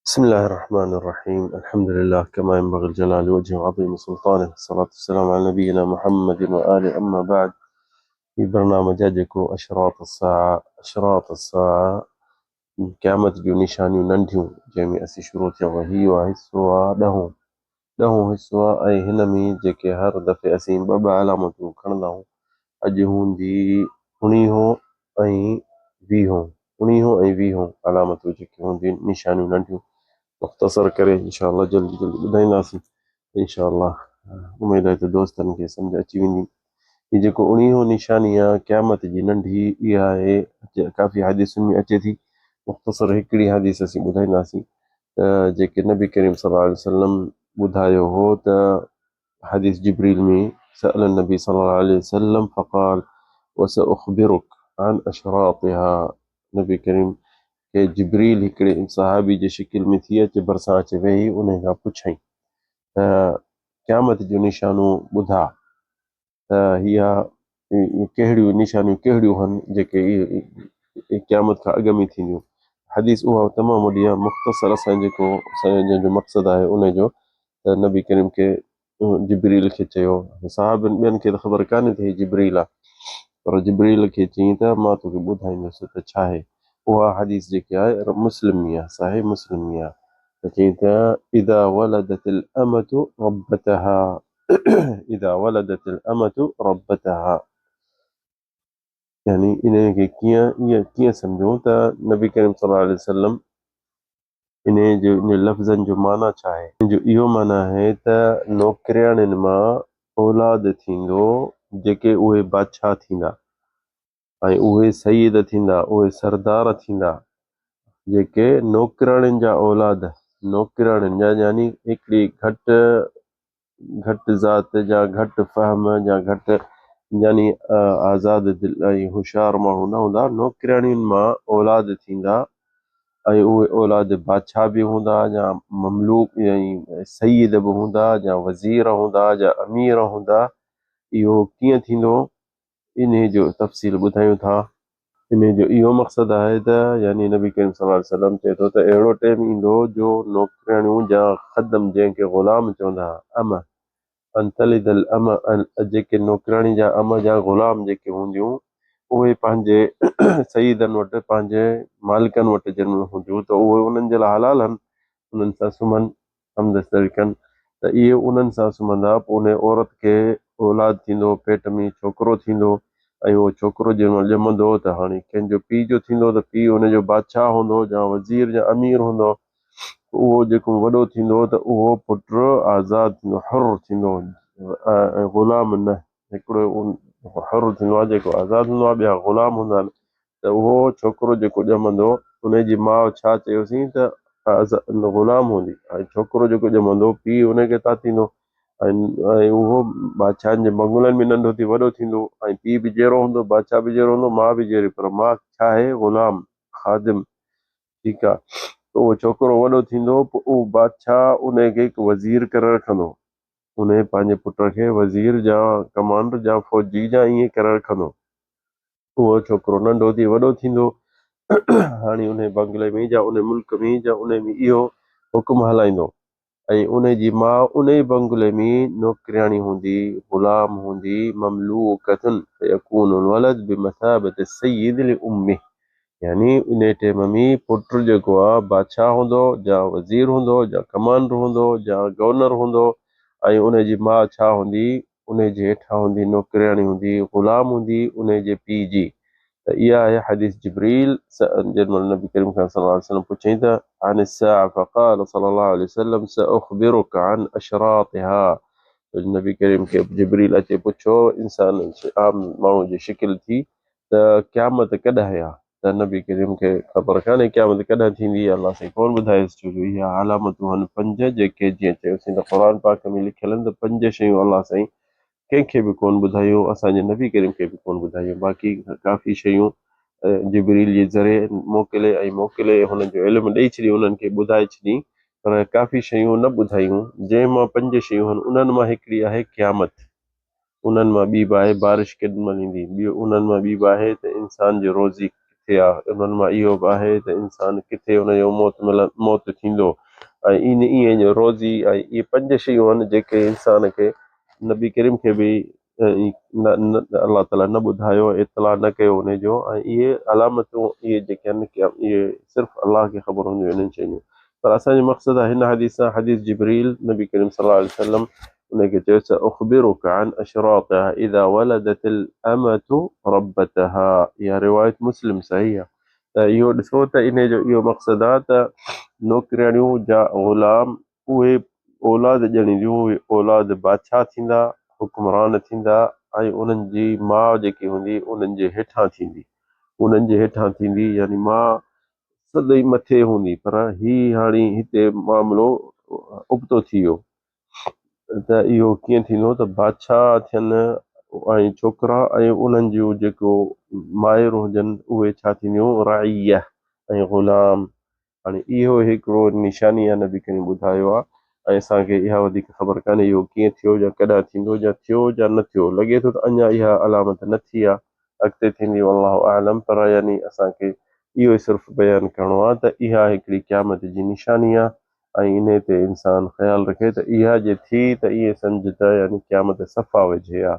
بسم الله الرحمن الرحيم. الحمد لله كما ينبغي الجلال وجهه وعظيم سلطانه، الصلاة والسلام على نبينا محمد وآله. أما بعد، في برنامجكم أشراط الساعة قیامت جو निशानियूं नंढियूं जंहिंमें असीं शुरू थिया वही हिसो आहे ॾहों हिसो आहे। ऐं हिन में जेके हर दफ़े असीं ॿ अलामतूं खणंदा आहियूं, अॼु हूंदी उणिवीहों ऐं वीहों अलामतूं जेके हूंदियूं निशानियूं नंढियूं मुख़्तसर करे इंशाअल्लाह जल्दी जल्दी ॿुधाईंदासीं इंशाअल्लाह। उमेद आहे त दोस्तनि खे सम्झ अची वेंदी। हीअ जेको 19 निशानी आहे क़यामत जी नंढी, इहा आहे काफ़ी हदीसुनि में अचे थी। मुख़्तसर हिकिड़ी हदीस असीं ॿुधाईंदासीं जेके नबी करीम सल्लल्लाहु अलैहि वसल्लम ॿुधायो हो त हदीस जिब्रील में सअल नबी सल्लल्लाहु अलैहि वसल्लम फ़क़ाल वसअख़बिरुक अन अशरातिहा। नबी करीम के जिब्रील हिकिड़े सहाबी जी शिकिल में थी अचे, भरिसां अचे वेही, उन खां पुछई त क़यामत जूं निशानूं ॿुधा त हिया कहिड़ियूं निशानियूं कहिड़ियूं आहिनि जेके क़यामत खां अॻु में थींदियूं। हदीस उहा तमामु वॾी आहे। मुख़्तसर असां जेको जंहिंजो मक़सदु आहे उनजो त नबी करीम खे जिब्रील खे चयो, सहाबनि ॿियनि खे त ख़बर कान्हे त हीअ जिब्रील आहे, पर जिब्रील खे चई त मां तोखे ॿुधाईंदुसि त छा आहे। उहा हदीस जेकी आहे मुस्लिम में आहे, साहिह मुस्लिम में आहे। त चई त इज़ा वलदतिल अमतु रब्बतहा इज़ा वलदतिल अमतु रब्बतहा, यानी इनखे कीअं सम्झूं त नबी करीम सल्लल्लाहु अलैहि वसल्लम इन लफ़्ज़नि जो माना छा आहे। इन जो इहो माना आहे त नौकिरियाणियुनि मां औलाद थींदो जेके उहे बादशाह थींदा ऐं उहे सईद थींदा, उहे सरदार थींदा। जेके नौकिराणियुनि जा औलाद, नौकिराणियुनि जा यानी हिकिड़ी घटि ज़ात जा, घटि फ़हम जा, घटि यानी आज़ाद दिल ऐं होशियारु माण्हू न हूंदा, नौकिराणियुनि मां औलाद थींदा ऐं उहे औलाद बादशाह बि हूंदा, या ममलूक ऐं सईद बि हूंदा, या वज़ीर हूंदा, या अमीर हूंदा। इहो कीअं थींदो, इन जो तफ़सील ॿुधायूं था। इन जो इहो मक़सदु आहे त यानी नबी करीम सल्लल्लाहु अलैहि वसल्लम चए थो त अहिड़ो टाइम ईंदो जो नौकिराणियूं जा ख़दम, जंहिंखे ग़ुलाम चवंदा, अंतलिदल जेके नौकिराणी जा जा ग़ुलाम जेके हूंदियूं, उहे पंहिंजे सईदनि वटि, पंहिंजे मालिकनि वटि जन्म हूंदियूं त उहे उन्हनि जे लाइ हलाल आहिनि, उन्हनि सां सुम्हनि, हमदस्तरी कनि। त इहे उन्हनि सां सुम्हंदा। पोइ उन औरत खे औलाद थींदो, पेट में छोकिरो थींदो, ऐं उहो छोकिरो जंहिं महिल ॼमंदो त हाणे कंहिंजो पीउ जो थींदो त पीउ हुनजो बादशाह हूंदो, या वज़ीर या अमीर हूंदो। उहो जेको वॾो थींदो त उहो पुटु आज़ादु थींदो, हुर थींदो, ग़ुलाम न। हिकिड़ो हुर थींदो आहे जेको आज़ादु हूंदो आहे, ॿिया ग़ुलाम हूंदा आहिनि। त उहो छोकिरो जेको ॼमंदो, उनजी माउ छा चयोसीं त ग़ुलाम हूंदी, ऐं छोकिरो जेको ॼमंदो पीउ उनखे तातींदो, ऐं उहो बादशाहनि जे बंगलनि में नंढो थी वॾो थींदो, ऐं पीउ बि जहिड़ो हूंदो, बादशाह बि जहिड़ो हूंदो, माउ बि जहिड़ी, पर माउ छा आहे, ग़ुलाम, ख़ादिम। ठीकु आहे। त उहो छोकिरो वॾो थींदो, पोइ उहो बादशाह उनखे हिकु वज़ीर करे रखंदो, उन पंहिंजे पुट खे वज़ीर जा, कमांडर जा, फ़ौजी जा ईअं करे रखंदो। उहो छोकिरो नंढो थी वॾो थींदो, हाणे उन बंगले में जा, उन मुल्क में जा, उन में इहो हुकुम हलाईंदो, ऐं उनजी माउ उन बंगले में नौकिरियाणी हूंदी, ग़ुलाम हूंदी, ममलूकतुन यकूनुल वलद बिमसाबति सय्यिद लिउम्मिह। यानी उन टाइम में पुटु जेको आहे बादशाह हूंदो, या वज़ीर हूंदो, या कमांडर हूंदो, या गवर्नर हूंदो, ऐं उनजी माउ छा हूंदी, उनजे हेठां हूंदी नौकिरियाणी हूंदी, ग़ुलाम हूंदी उनजे पीउ जी। त इहा आहे हदीस जिब्रील। जंहिं महिल नबी करीम खां सल्लल्लाहु अलैहि वसल्लम पुछई त अन अस्साअ फ़क़ाल सल्लल्लाहु अलैहि वसल्लम सअख़बिरुक अन अशरातिहा। नबी करीम खे जिब्रील अचे पुछो, इंसान आम माण्हू जी शिकिल थी, त क़यामत कॾहिं आहे। त नबी करीम खे ख़बर कान्हे क़यामत कॾहिं थींदी, अलाह साईं कोन ॿुधायसि, छो जो इहा अलामतूं आहिनि 5 जेके जीअं चयोसीं त क़ुर पाक में लिखियल आहिनि, त 5 शयूं अलाह साईं कंहिंखे बि कोन ॿुधायूं, असांजे नबी करीम खे बि कोन ॿुधायूं। बाक़ी काफ़ी शयूं जिब्रील जे ज़रिए मोकिले हुनजो इल्मु ॾेई छॾी, उन्हनि खे ॿुधाए छॾी, पर काफ़ी शयूं न ॿुधायूं। जंहिं मां 5 शयूं आहिनि, उन्हनि मां हिकिड़ी आहे क़यामत, उन्हनि मां ॿी बि आहे बारिश केॾी महिल ईंदी, ॿियो उन्हनि मां ॿी बि आहे त इंसान जो रोज़ी किथे आहे, उन्हनि मां इहो बि आहे त इंसान किथे हुनजो मौत थींदो। ऐं ईअं जो रोज़ी ऐं इहे 5 शयूं आहिनि जेके इंसान खे नबी करीम खे बि अलाह ताला न ॿुधायो, इतला न कयो हुनजो। ऐं इहे अलामतूं इहे जेके आहिनि इहे सिर्फ़ु अलाह खे ख़बर हूंदियूं इन्हनि शयुनि जूं। पर असांजो मक़सदु आहे हिन हदीस सां, हदीस जिबरील नबी करीम सल्लल्लाहु अलैहि वसल्लम उनखे चयोसि उख़बिरुक अन अशरातिहा इज़ा वलदतिल अमतु रब्बतहा। इहा रिवायत मुस्लिम सही आहे। त इहो ॾिसो त इन जो इहो मक़सदु आहे त नौकिरियाणियूं जा ग़ुलाम उहे औलाद ॼणींदियूं, उहे औलाद बादशाह थींदा, हुक्मरान थींदा, ऐं उन्हनि जी माउ जेकी हूंदी उन्हनि जे हेठां थींदी, उन्हनि जे हेठां थींदी, यानी माउ सदाईं मथे हूंदी। पर हाणे हिते मामिलो उबतो थी वियो त इहो कीअं थींदो त बादशाह थियनि ऐं छोकिरा ऐं उन्हनि जूं जेको माइरूं हुजनि उहे छा थींदियूं, राइया ऐं ग़ुलाम। हाणे इहो हिकिड़ो निशानी आहे नबी करीम ॿुधायो आहे। ऐं असांखे इहा वधीक ख़बर कान्हे इहो कीअं थियो या कॾहिं थींदो या थियो या न थियो। लॻे थो त अञा इहा अलामत न थी आहे, अॻिते थींदी अलाहु आलम। पर यानी असांखे इहो ई सिर्फ़ु बयानु करिणो आहे त इहा हिकिड़ी क़यामत जी निशानी आहे। ऐं इन ते इंसान ख़्यालु रखे त इहा जे थी त ईअं सम्झ त यानी क़यामत सफ़ा वेझे आहे।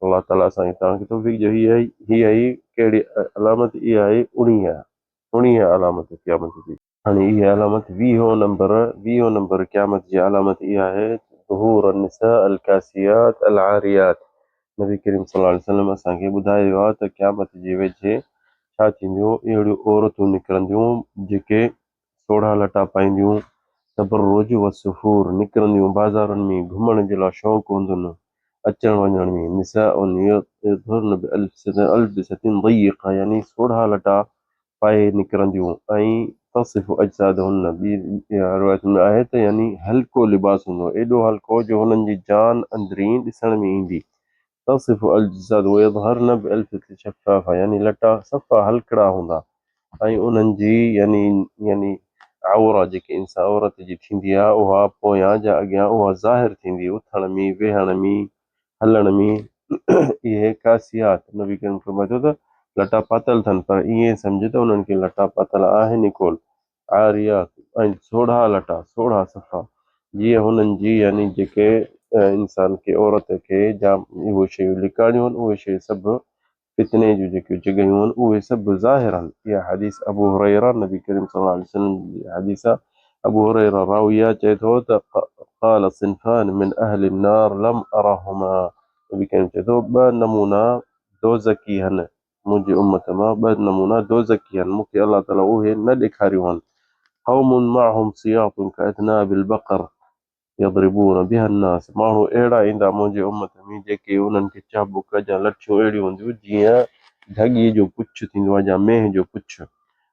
अलाह ताला असांखे तव्हांखे तौफ़ीक़ ॾिए। हीअ ई कहिड़ी अलामत, इहा आहे 19 अलामत क़यामत जी। हाणे इहा अलामत 20 नंबर क़यामत जी अलामत इहा आहे ज़ुहूर النساء الكاسيات العاريات। नबी करीम सल्लल्लाहु अलैहि वसल्लम असांखे ॿुधायो आहे त क़यामत जे वेझे छा थींदियूं, अहिड़ियूं औरतूं निकिरंदियूं जेके सोढ़ा लटा पाईंदियूं, तबरुज व सुफूर निकिरंदियूं, बाज़ारुनि में घुमण जे लाइ शौक़ु हूंदुनि, अचण वञण में अल्बिसतिन ज़य्यक़ा, यानी सोढ़ा लटा पाए निकिरंदियूं। ऐं तसिफ़ु अजसादहुन, ॿी रिवायत में आहे त यानी हल्को लिबास हूंदो, एॾो हल्को जो हुननि जी जान अंदरी ॾिसण में ईंदी। तसिफ़ु अजसाद वयज़हरन बिअल्फ़िति शफ़ाफ़ा, यानी लटा सफ़ा हल्कड़ा हूंदा। ऐं उन्हनि जी यानी यानी औरा जेकी इंसान औरत जी थींदी आहे उहा पोयां जा अॻियां उहा ज़ाहिर थींदी, उथण में, वेहण में, हलण में। इहे कासियात नबी करीम फरमायो त लटा पातल अथनि, पर ईअं सम्झ त उन्हनि खे लटा पातल आहिनि ई कोन। आरियात ऐं सोढ़ा लटा, सोढ़ा सफ़ा, जीअं हुननि जी यानी जेके इंसान खे औरत खे जाम उहे शयूं लिकाड़ियूं आहिनि, उहे शयूं सभु फितने जूं जेके जॻहियूं आहिनि उहे सभु ज़ाहिर आहिनि। इहा हदीस अबू हुरैरा नबी करीम सल्लल्लाहु अलैहि वसल्लम जी हदीस आहे। अबू हुरैरा रावी चए थो त क़ाल सिन्फ़ान मिन अहलि النار लम अराहुमा। नबी करीम चए थो 2 नमूना दोज़की आहिनि मुंहिंजी उम्मत मां, 2 नमूना दोज़की आहिनि, मूंखे अलाह ताला उहे न ॾेखारियूं आहिनि। क़ौमुन मअहुम सियातुन कअज़नाबिल बक़र यदरिबून बिहा अन्नास। माण्हू अहिड़ा ईंदा मुंहिंजी उम्मत में जेके उन्हनि खे चाबुक जा लठियूं अहिड़ियूं हूंदियूं जीअं ढॻीअ जो पुछ थींदो आहे या मेंह जो पुछ,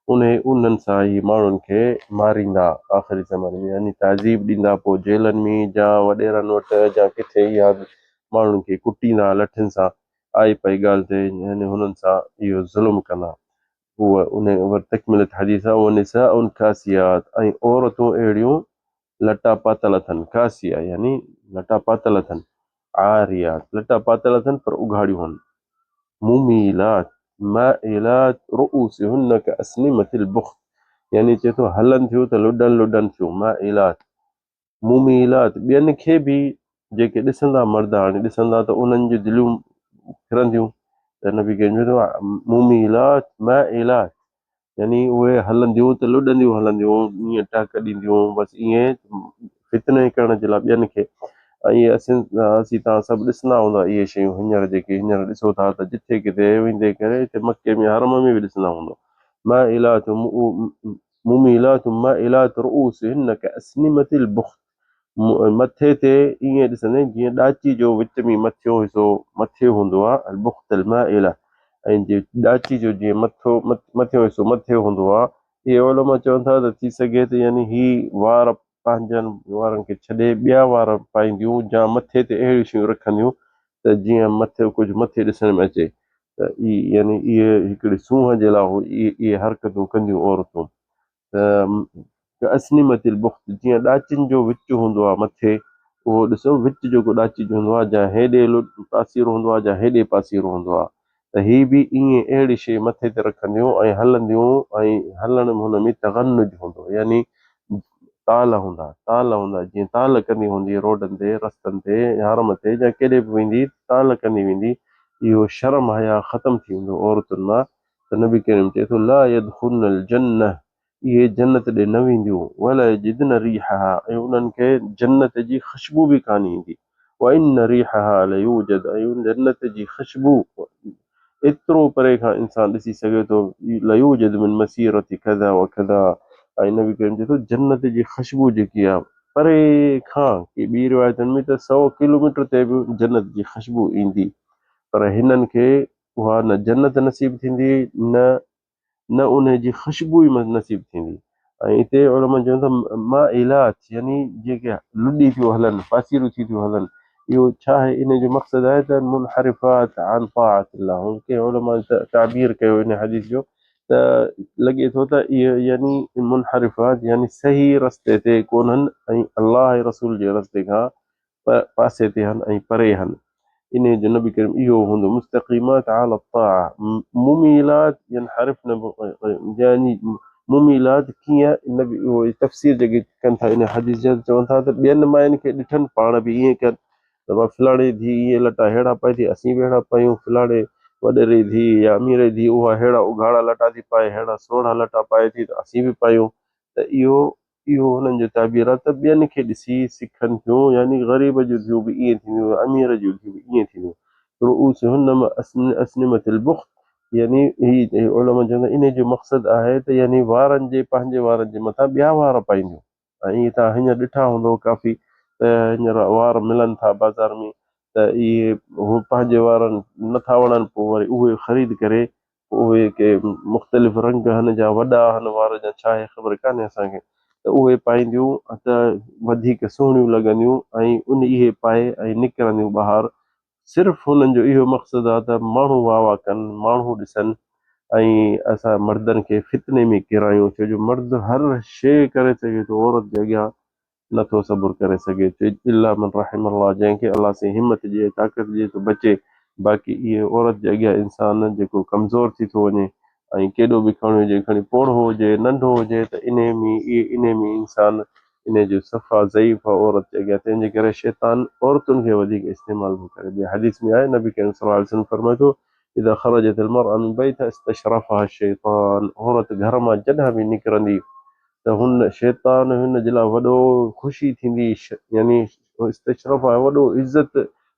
उन्हनि सां ई माण्हुनि खे मारींदा आख़िरी ज़माने में, यानी तहज़ीब ॾींदा, पोइ जेलनि में या वॾेरनि वटि या किथे या माण्हुनि खे कुटींदा लठियुनि सां। आई पई ॻाल्हि ते यानी हुननि सां इहो ज़ुल्म कंदा। उहा उन तकमिलत हदीस आहे निसा उन कासियात, ऐं औरतूं अहिड़ियूं लटा पातल अथनि, कासिया यानी लटा पातल अथनि, आरियात लटा पातल अथनि पर उघाड़ियूं आहिनि, मुमीलात माइलात रुऊसिहुन्न कअस्निमतिल बुख्त, यानी चए थो हलनि थियूं त लुडनि थियूं, माइलात मुमीलात, ॿियनि खे बि जेके ॾिसंदा मर्द हाणे ॾिसंदा त उन्हनि जी दिलियूं फिरंदियूं। त नबी चए थो मुमीलात माइलात, यानी उहे हलंदियूं त लुॾंदियूं हलंदियूं, ईअं टहक ॾींदियूं, बसि ईअं फितने करण जे लाइ ॿियनि खे। ऐं इहे असीं तव्हां सभु ॾिसंदा हूंदा इहे शयूं हींअर ॾिसो था त जिथे किथे वेंदे करे हिते मके में हरम में बि ॾिसंदा हूंदो। माइलात मुमीलात माइलात रुऊसिहुन्न कअस्निमतिल बुख्त, मथे ते ईअं ॾिसंदे जीअं ॾाची जो विच में मथियो हिसो मथे हूंदो आहे, अल बुख्तल माइला, ऐं जे ॾाची जो जीअं मथियो हिसो मथे हूंदो आहे। इहे उलमा चवनि था त थी सघे त यानी ही वार पंहिंजनि वारनि खे छॾे ॿिया वार पाईंदियूं या मथे ते अहिड़ियूं शयूं रखंदियूं त जीअं मथे कुझु मथे ॾिसण में अचे। त यानी इहे हिकिड़ी सूंहं जे लाइ इहे हरकतूं कंदियूं औरतूं। त अस्निमतिल बुख्त, जीअं ॾाचिनि जो विच हूंदो आहे मथे, उहो ॾिसो विच जेको ॾाची जो हूंदो आहे, या हेॾे पासीरो हूंदो आहे या हेॾे पासीरो हूंदो आहे, त ही बि ईअं अहिड़ी शइ मथे ते रखंदियूं ऐं हलंदियूं ऐं हलण में हुन में तगन्नुज हूंदो, यानी ताल हूंदा जीअं ताल कंदी हूंदी रोडनि ते रस्तनि ते हरम ते या केॾे बि वेंदी ताल कंदी वेंदी, इहो शर्म हया ख़तमु थी वेंदो औरतुनि मां। त नबी करीम चए थो ला यदखुलनल जन्नह, इहे जन्नत ॾे न वेंदियूं, वला यजिदन रीहहा, ऐं उन्हनि खे जन्नत जी ख़ुशबू बि कान ईंदी। व इन रीहहा लयूजद, ऐं उन जन्नत जी ख़ुशबू एतिरो परे खां इंसान ॾिसी सघे थो, लयूजद मिन मसीरति कज़ा व कज़ा। ऐं नबी करीम चए थो जन्नत जी ख़ुशबू जेकी आहे परे खां, की ॿी रिवायतुनि में त 100 किलोमीटर ते बि जन्नत जी ख़ुशबू ईंदी, पर हिननि खे उहा न जन्नत नसीब थींदी, न न उन जी ख़ुशबू ई नसीब थींदी। ऐं हिते उलमा चवनि था मां इलाज, यानी जेके लुॾी थियूं हलनि, पासीरूं थी थियूं हलनि, इहो छा आहे, इन जो मक़सदु आहे त मुनहरिफ़ात अन ताअतिल्लाह, कंहिं उलमा ताबीर कयो इन हदीस जो, त लॻे थो त इहे यानी मुनहरिफ़ात यानी सही रस्ते ते कोन्हनि ऐं अलाह ऐं रसूल जे रस्ते खां पासे ते आहिनि ऐं परे आहिनि। इन जो नबी करीम इहो हूंदो मुस्तक़ीमात अला ताअ, मुमीलात यनहरिफ़न, यानी मुमीलात कीअं, नबी उहो तफ़सीर जेके कनि था इन हदीस जा, चवनि था त ॿियनि मायुनि खे ॾिठनि पाण बि ईअं कनि, त मां फलाणे धीउ ईअं लटा अहिड़ा पाए थी, असीं बि अहिड़ा पायूं, फलाणे वॾेरे धीउ या अमीर धीउ उहा अहिड़ा उघाड़ा लटा थी पाए, अहिड़ा सोढ़ा लटा पाए थी, त असीं बि पायूं। त इहो इहो हुननि जो ताबीर आहे त ॿियनि खे ॾिसी सिखनि थियूं, यानी ग़रीब जूं थियूं बि ईअं थींदियूं, अमीर जूं थियूं बि ईअं थींदियूं। रुऊसुहुन्न अस्निमतुल बुख्त, यानी ही उलमा चवंदा इन जो मक़सदु आहे त यानी वारनि जे, पंहिंजे वारनि जे मथां ॿिया वार पाईंदियूं। ऐं ईअं तव्हां हींअर ॾिठा हूंदो काफ़ी, त हींअर वार मिलनि था बाज़ार में, त इहे हू पंहिंजे वारनि नथा वणनि, पोइ वरी उहे ख़रीद करे, उहे के मुख़्तलिफ़ रंग हिन जा वॾा आहिनि वार जा, छा आहे ख़बर कान्हे असांखे, त उहे पाईंदियूं त वधीक सुहिणियूं लॻंदियूं, ऐं उन इहे पाए ऐं निकिरंदियूं ॿाहिरि। सिर्फ़ु हुननि जो इहो मक़सदु आहे त माण्हू वाह वाह कनि, माण्हू ॾिसनि, ऐं असां मर्दनि खे फितने में किरायूं, छो जो मर्द हर शइ करे सघे थो, औरत जे अॻियां नथो सब्र करे सघे, इल्ला मन रहिम अल्लाह, जंहिंखे अलाह से हिमत ॾिए, ताक़त ॾिए थो बचे, बाक़ी इहे औरत जे अॻियां इंसान जेको कमज़ोर थी थो वञे, ऐं केॾो बि खणो हुजे, खणी पोढ़ो हुजे, नंढो हुजे, त इन में इंसान इन जो सफ़ा ज़ईफ़ आहे औरत जे अॻियां, तंहिंजे करे शैतान औरतुनि खे वधीक इस्तेमालु थो करे। ॿिए हदीस में आहे नबी करीम सल्लल्लाहु अलैहि वसल्लम फरमाए थो इज़ा ख़रजतिल मरअ मिन बैतिहा इस्तशरफ़हा शैतान, औरत घर मां जॾहिं बि निकिरंदी त हुन शैतान हुन जे लाइ वॾो ख़ुशी थींदी, यानी इस्तशरफ़ आहे वॾो इज़त,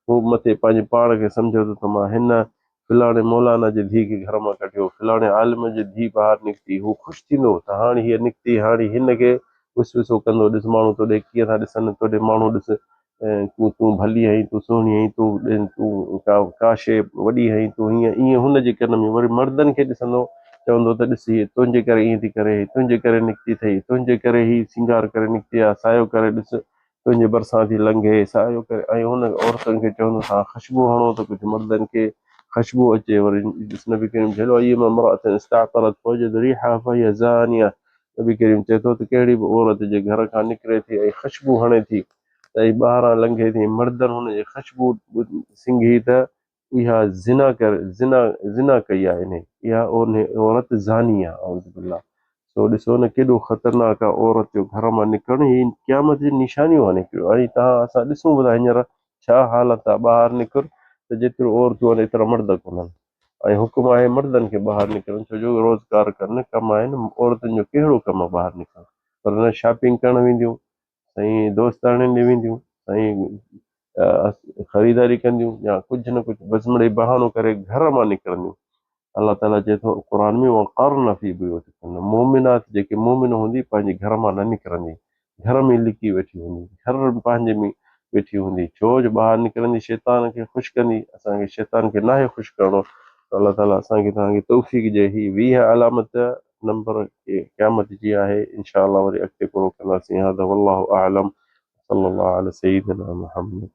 हू मथे पंहिंजे पाण खे सम्झो त मां हिन फलाणे मौलाना जे धीउ खे घर मां कढियो, फलाणे आलिम जी धीउ ॿाहिरि निकिती, हू ख़ुशि थींदो त हाणे हीअ निकिती, हाणे हिन खे विसविसो कंदो, ॾिस माण्हू तोॾे कीअं था ॾिसनि, तोॾे माण्हू ॾिस, ऐं तूं भली आहीं, तूं सुहिणी आहीं, तूं का शइ वॾी आहीं, तूं हीअं ईअं हुनजे कन में। वरी मर्दनि खे ॾिसंदो, चवंदो त ॾिस हीअ तुंहिंजे करे ईअं थी करे, तुंहिंजे करे निकिती अथई, तुंहिंजे करे ही श्रंगार करे निकिती आहे, सायो करे ॾिस, तुंहिंजे भरिसां थी लंघे, सायो करे, ऐं हुन औरतुनि खे चवंदो तव्हां ख़ुशबू हणो त कुझु मर्दनि खे ख़ुशबू अचे। वरी ॾिस नबी करीम चयो अय्युमा इम्रअतिन इस्तअतरत फवजदत रिहा फहिय ज़ानिया, नबी करीम चए थो त कहिड़ी बि औरत जे घर खां निकिरे थी ऐं ख़ुशबू हणे थी, त ॿाहिरां लंघे थी, मर्दनि हुनजी ख़ुशबू सिंघी, त इहा ज़िना करे, ज़िना कई आहे, इहा औरत ज़ानी आहे, औज़ु बिल्लाह। सो ॾिसो न केॾो ख़तरनाक आहे औरत जो घर मां निकिरणु, ही क़यामत जी निशानियूं आहे निकिरियो। ऐं असां ॾिसूं था हींअर छा हालत आहे, ॿाहिरि निकिर त जेतिरो औरतूं आहिनि एतिरा मर्द कोन्हनि, ऐं हुकुम आहे मर्दनि खे ॿाहिरि निकिरनि, छो जो रोज़गार कनि, कमु आहिनि, औरतुनि जो कहिड़ो कमु आहे ॿाहिरि निकिरणु, पर न शॉपिंग करणु वेंदियूं, साईं दोस्ताणियुनि ॾे वेंदियूं, साईं ख़रीदारी कंदियूं, या कुझु न कुझु बसि मिड़ेई बहानो करे घर मां निकिरंदियूं। अलाह ताला चए थो क़ुर में वक़ारन फी बुयूतिकुन्न, मोमिनात जेके मोमिन हूंदी पंहिंजे घर मां न निकिरंदी, घर में लिकी वेठी हूंदी, घर पंहिंजे में वेठी हूंदी, छो जो ॿाहिरि निकिरंदी शैतान खे ख़ुशि कंदी। असांखे शैतान खे नाहे ख़ुशि करिणो, त अलाह ताला असांखे तव्हांखे तौफ़ीक़ ॾिए। ही 20 अलामत नंबर क़यामत जी आहे, इंशा अलाह वरी अॻिते पूरो कंदासीं। हाज़ा वल्लाहु अअलम, सल्लल्लाहु अला सय्यिदिना मुहम्मद।